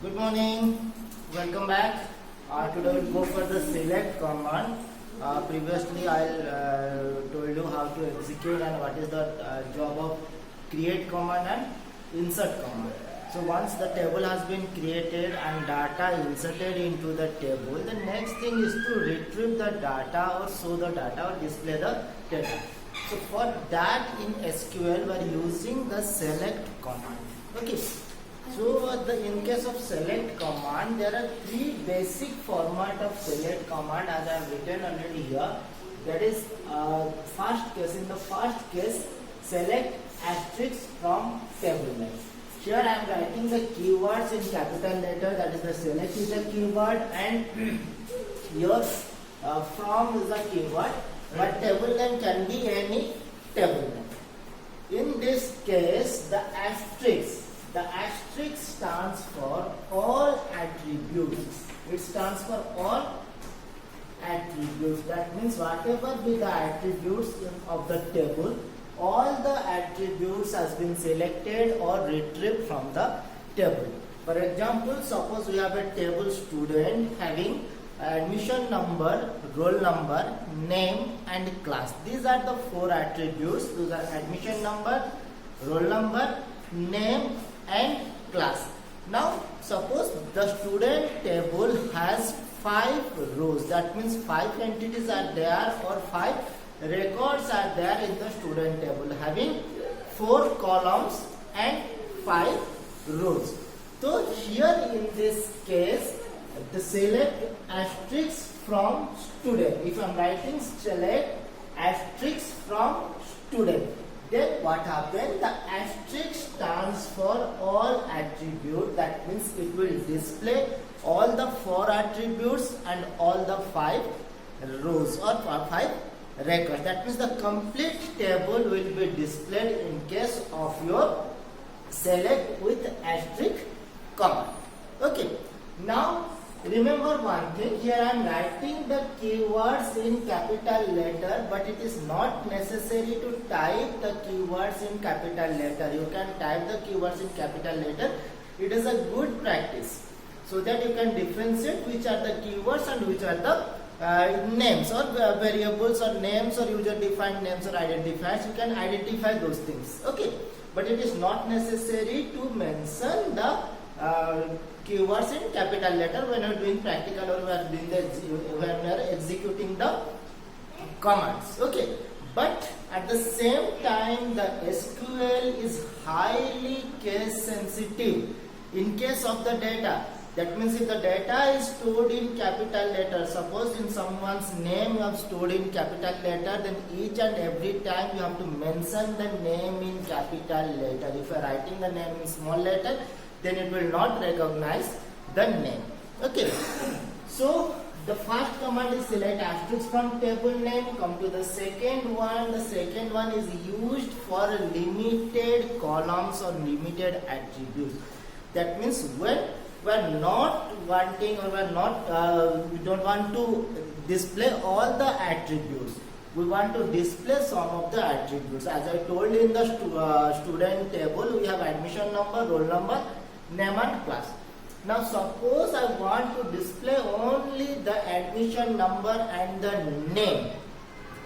Good morning, welcome back. Today we'll go for the select command. Previously I told you how to execute and what is the job of create command and insert command. So once the table has been created and data inserted into the table, the next thing is to retrieve the data or show the data or display the data. So for that in SQL we are using the select command. Okay. So in case of select command, there are three basic format of select command as I have written already here. That is first case. In the first case, select asterisk from table name. Here I am writing the keywords in capital letter. That is the select is a keyword and your from is a keyword. But table name can be any table name. In this case, the asterisk stands for all attributes. It stands for all attributes. That means whatever be the attributes of the table, all the attributes has been selected or retrieved from the table. For example, suppose we have a table student having admission number, roll number, name and class. These are the four attributes. Those are admission number, roll number, name and class. Now suppose the student table has 5 rows. That means 5 entities are there or 5 records are there in the student table having 4 columns and 5 rows. So here in this case the select asterisk from student. If I am writing select asterisk from student, then what happens? The asterisk stands for all attributes. That means it will display all the 4 attributes and all the 5 rows or 5 records. That means the complete table will be displayed in case of your select with asterisk command. Okay. Now remember one thing, here I am writing the keywords in capital letter, but it is not necessary to type the keywords in capital letter. You can type the keywords in capital letter. It is a good practice so that you can differentiate which are the keywords and which are the names or variables or names or user defined names or identifiers. You can identify those things. Okay, but it is not necessary to mention the keywords in capital letter when you are doing practical or when you are executing the commands. Okay, but at the same time the SQL is highly case sensitive in case of the data. That means if the data is stored in capital letter, suppose in someone's name you have stored in capital letter, then each and every time you have to mention the name in capital letter. If you are writing the name in small letter, then it will not recognize the name. Okay. So the first command is select asterisk from table name. Come to the second one. The second one is used for limited columns or limited attributes. That means when we are not wanting or we don't want to display all the attributes. We want to display some of the attributes. As I told in the student table, we have admission number, roll number, name and class. Now suppose I want to display only the admission number and the name.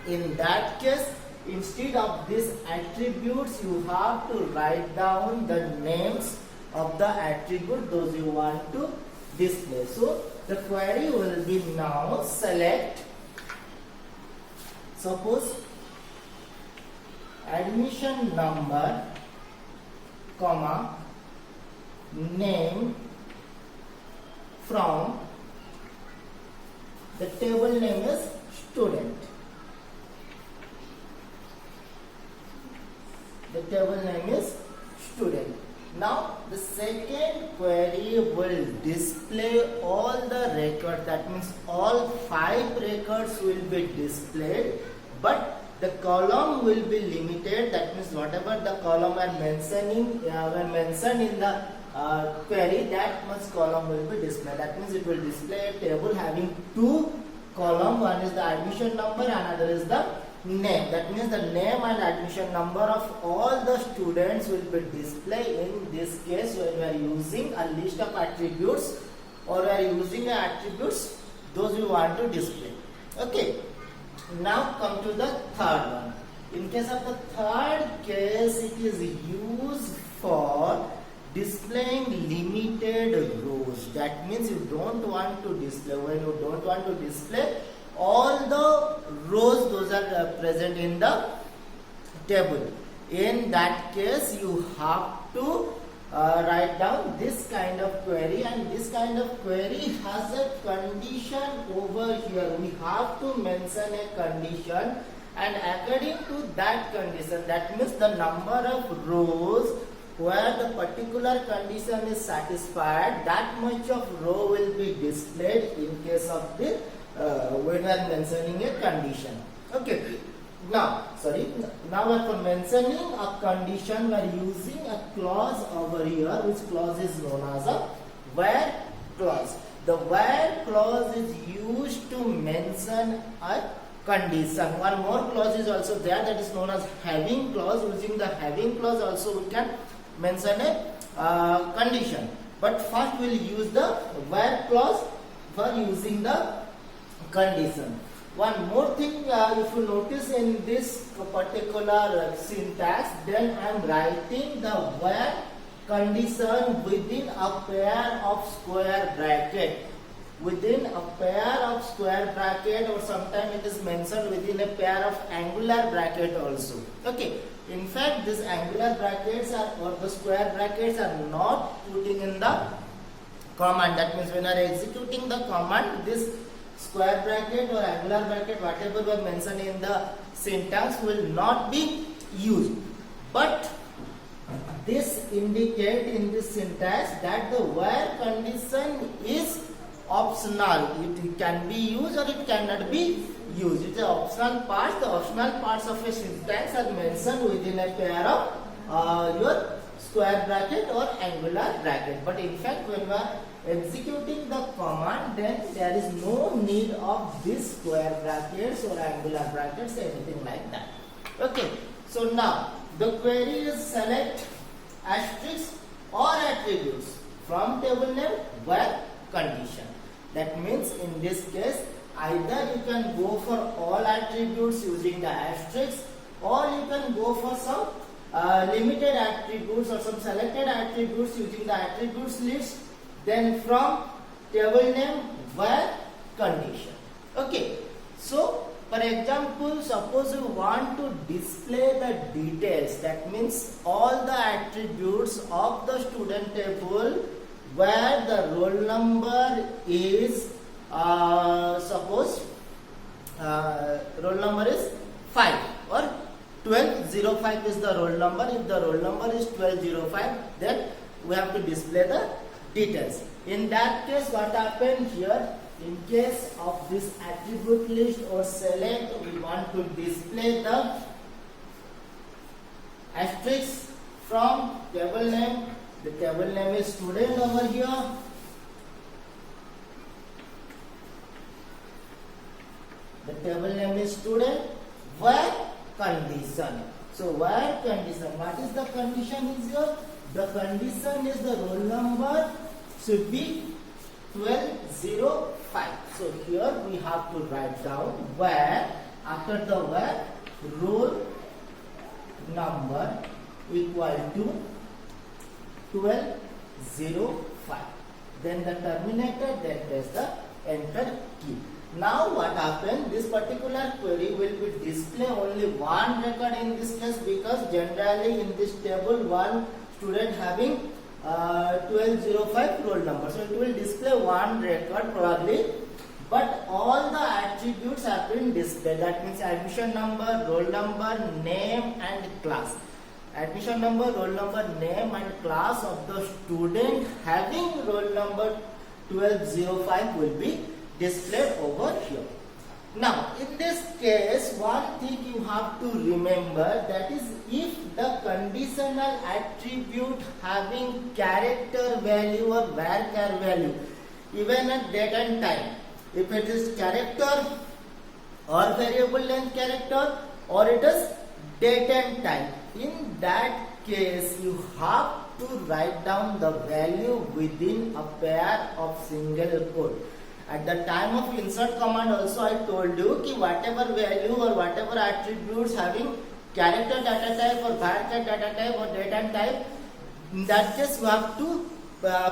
In that case, instead of these attributes, you have to write down the names of the attribute those you want to display. So the query will be now select, suppose admission number, comma, name from the table name is student. The table name is student. Now the second query will display all the records. That means all 5 records will be displayed, but the column will be limited. That means whatever the column are mentioning when mentioned in the query, that much column will be displayed. That means it will display a table having 2 columns. One is the admission number, another is the name. That means the name and admission number of all the students will be displayed in this case when we are using a list of attributes or we are using attributes those we want to display. Okay. Now come to the third one. In case of the third case, it is used for displaying limited rows. That means you don't want to display, when you don't want to display all the rows those are present in the table. In that case, you have to write down this kind of query, and this kind of query has a condition over here. We have to mention a condition, and according to that condition, that means the number of rows where the particular condition is satisfied, that much of row will be displayed in case of the when we are mentioning a condition. Okay. Now for mentioning a condition, we are using a clause over here, which clause is known as a where clause. The where clause is used to mention a condition. One more clause is also there, that is known as having clause. Using the having clause also we can mention a condition. But first we will use the where clause for using the condition. One more thing, if you notice in this particular syntax, then I am writing the where condition within a pair of square bracket. Within a pair of square bracket, or sometimes it is mentioned within a pair of angular bracket also. Okay. In fact, these angular brackets or the square brackets are not putting in the command. That means when you are executing the command, this square bracket or angular bracket, whatever we mentioned in the syntax, will not be used. But this indicates in this syntax that the where condition is optional. It can be used or it cannot be used. It is an optional part. The optional parts of a syntax are mentioned within a pair of your square bracket or angular bracket. But in fact, when we are executing the command, then there is no need of these square brackets or angular brackets, anything like that. Okay. So now the query is select asterisk or attributes from table name where condition. That means in this case, either you can go for all attributes using the asterisk, or you can go for some limited attributes or some selected attributes using the attributes list, then from table name where condition. Okay. So for example, suppose you want to display the details, that means all the attributes of the student table where the roll number is suppose roll number is 5 or 1205 is the roll number. If the roll number is 1205, then we have to display the details. In that case, what happened here, in case of this attribute list or select, we want to display the asterisk from table name. The table name is student over here. The table name is student where condition. So where condition, what is the condition is here? The condition is the roll number should be 1205. So here we have to write down where, after the where, roll number equal to 1205. Then the terminator, then press the enter key. Now what happened, this particular query will be display only one record in this case, because generally in this table one student having 1205 roll number. So it will display one record probably, but all the attributes have been displayed. That means admission number, roll number, name and class. Admission number, roll number, name and class of the student having roll number 1205 will be displayed over here. Now in this case, one thing you have to remember, that is if the conditional attribute having character value or varchar value, even at date and time, if it is character or variable length character or it is date and time. In that case, you have to write down the value within a pair of single quote. At the time of insert command also I told you कि whatever value or whatever attributes having character data type or varchar data type or date and type, in that case you have to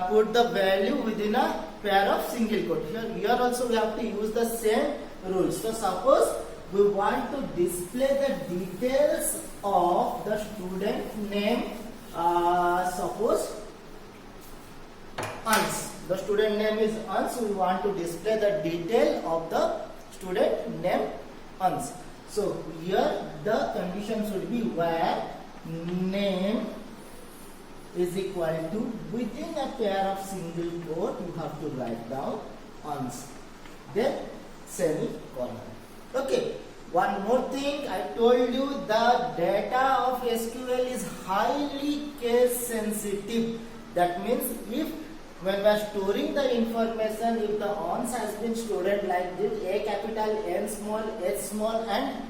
put the value within a pair of single quote. Here also we have to use the same rules. So suppose we want to display the details of the student name, suppose Ans. The student name is Ans. We want to display the detail of the student name Ans. So here the condition should be where name is equal to, within a pair of single quote you have to write down Ans, then semicolon. Okay. One more thing, I told you the data of SQL is highly case sensitive. That means if when we are storing the information, if the ons has been stored like this, A capital, N small, H small and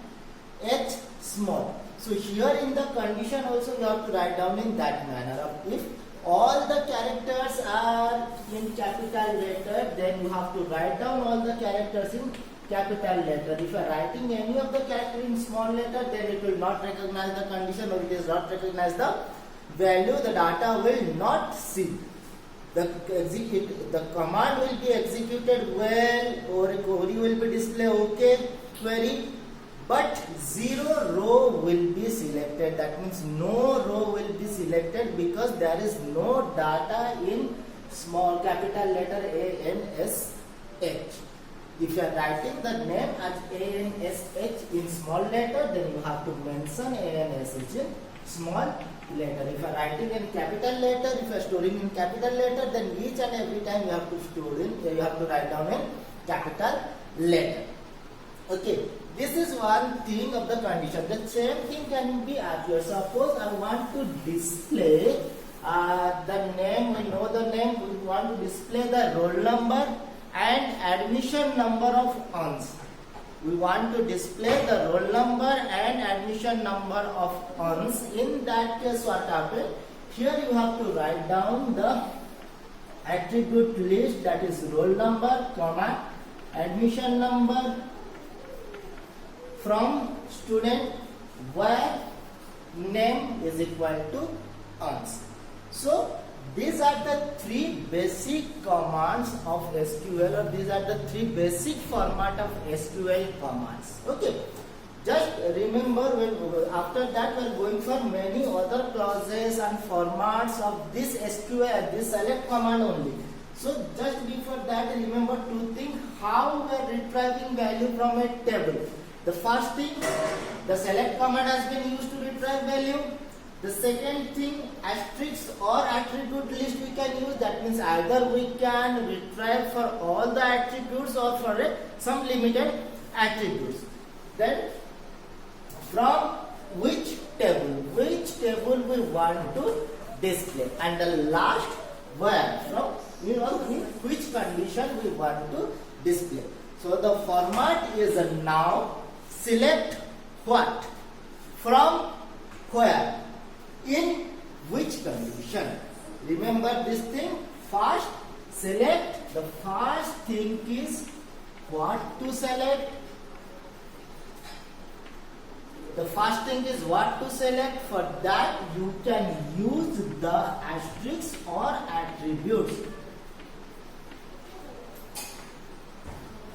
H small. So here in the condition also you have to write down in that manner. If all the characters are in capital letter, then you have to write down all the characters in capital letter. If you are writing any of the character in small letter, then it will not recognize the condition, or it is not recognize the value. The data will not see. The command will be executed well, or a query will be displayed okay query, but zero row will be selected. That means no row will be selected because there is no data in small capital letter A N S H. If you are writing the name as A N S H in small letter, then you have to mention A N S H in small letter. If you are writing in capital letter, if you are storing in capital letter, then each and every time you have to store in, you have to write down in capital letter. Okay, this is one thing of the condition. The same thing can be appear. Suppose I want to display the name. We know the name. We want to display the roll number and admission number of ons. We want to display the roll number and admission number of ons. In that case, what happens? Here you have to write down the attribute list, that is roll number, comma, admission number from student, where name is equal to ons. So these are the three basic commands of SQL, or these are the three basic format of SQL commands. Okay, just remember, when after that we are going for many other clauses and formats of this SQL, this select command only. So just before that, remember two things: how we are retrieving value from a table. The first thing, the select command has been used to retrieve value. The second thing, asterisk or attribute list we can use. That means either we can retrieve for all the attributes or for some limited attributes. Then from which table we want to display, and the last, where, from in which condition we want to display. So the format is a now select what, from where, in which condition. Remember this thing. First select, the first thing is what to select. The first thing is what to select. For that you can use the asterisk or attributes.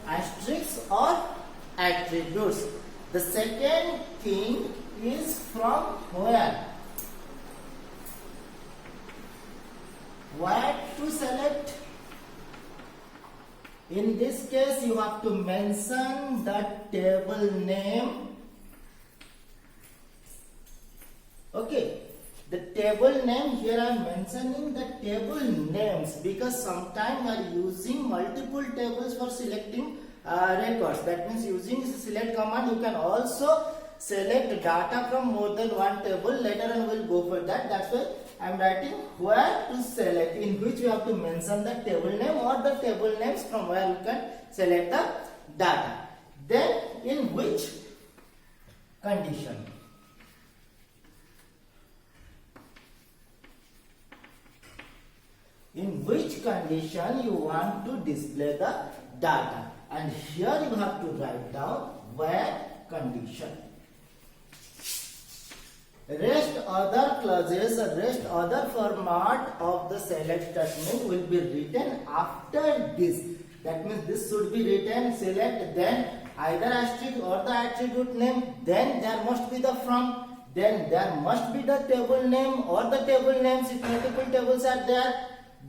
Asterisk or attributes. The second thing is from where. Where to select? In this case, you have to mention the table name. Okay, the table name, here I am mentioning the table names because sometimes we are using multiple tables for selecting records. That means using select command, you can also select data from more than one table. Later on we will go for that. That's why I am writing where to select, in which you have to mention the table name or the table names from where you can select the data. Then in which condition. In which condition you want to display the data, and here you have to write down where condition. Rest other clauses or rest other format of the select statement will be written after this. That means this should be written select, then either asterisk or the attribute name, then there must be the from, then there must be the table name or the table names if multiple tables are there.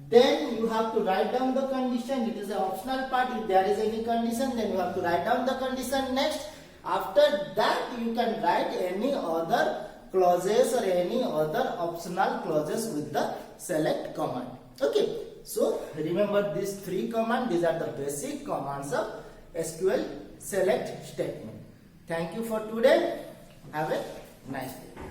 Then you have to write down the condition. It is an optional part. If there is any condition, then you have to write down the condition next. After that, you can write any other clauses or any other optional clauses with the select command. Okay. So remember these three commands. These are the basic commands of SQL select statement. Thank you for today. Have a nice day.